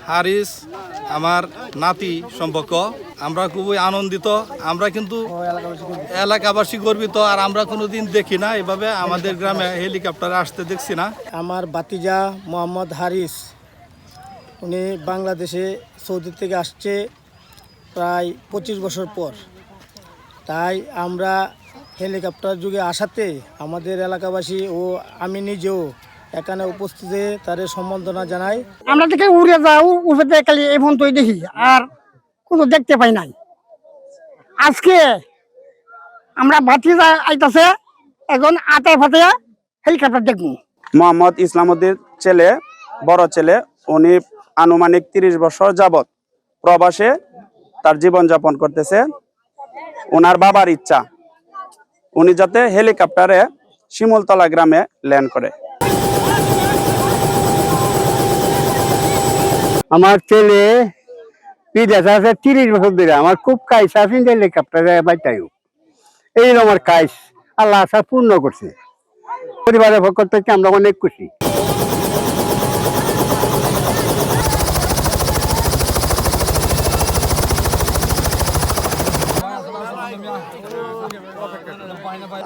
হারিস আমার নাতি সম্পর্ক। আমরা খুবই আনন্দিত, আমরা কিন্তু এলাকাবাসী গর্বিত। আর আমরা কোনোদিন দেখি না এভাবে আমাদের গ্রামে হেলিকপ্টারে আসতে দেখছি না। আমার ভাতিজা মোহাম্মদ হারিস, উনি বাংলাদেশে সৌদি থেকে আসছে প্রায় 25 বছর পর। তাই আমরা হেলিকপ্টার যুগে আসাতে আমাদের এলাকাবাসী ও আমি নিজেও এখানে উপস্থিত হয়ে তাদের সম্বর্ধনা জানাই। আমরা থেকে উড়ে যাও উপরে খালি এই পর্যন্তই দেখি, আর কোনো দেখতে পাই নাই। আজকে আমরা ভাতিজা আইতাছে, এখন আতায় ফাতে হেলিকপ্টার দেখবো। মোহাম্মদ ইসলামউদ্দিন ছেলে, বড় ছেলে, উনি আনুমানিক 30 বছর যাবত প্রবাসে তার জীবনযাপন করতেছে। ওনার বাবার ইচ্ছা উনি যাতে হেলিকপ্টারে শিমুলতলা গ্রামে ল্যান্ড করে। আমার ছেলে বিদেশে আছে 30 বছর ধরে। আমার খুব কাজ আছে হেলিকপ্টারে বাইতাইও, এই আমার কাজ আল্লাহ আশা পূর্ণ করছে। পরিবারের পক্ষ থেকে আমরা অনেক খুশি।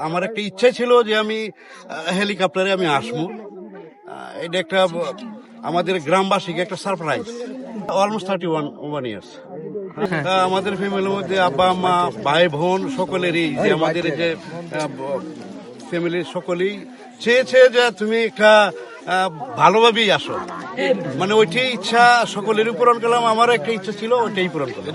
আমার একটা ইচ্ছা ছিল যে আমি হেলিকপ্টারে আমি আসবো। এটা একটা আমাদের গ্রামবাসীকে একটা সারপ্রাইজ। অলমোস্ট 31 ইয়ার্স আমাদের ফ্যামিলির মধ্যে আব্বা আম্মা ভাই বোন সকলেরই, যে আমাদের যে ফ্যামিলির সকলেই চেয়েছে যে তুমি একটা ভালোভাবেই আসো, মানে ওইটাই ইচ্ছা সকলেরই পূরণ করলাম। আমারও একটা ইচ্ছা ছিল, ওইটাই পূরণ করলাম।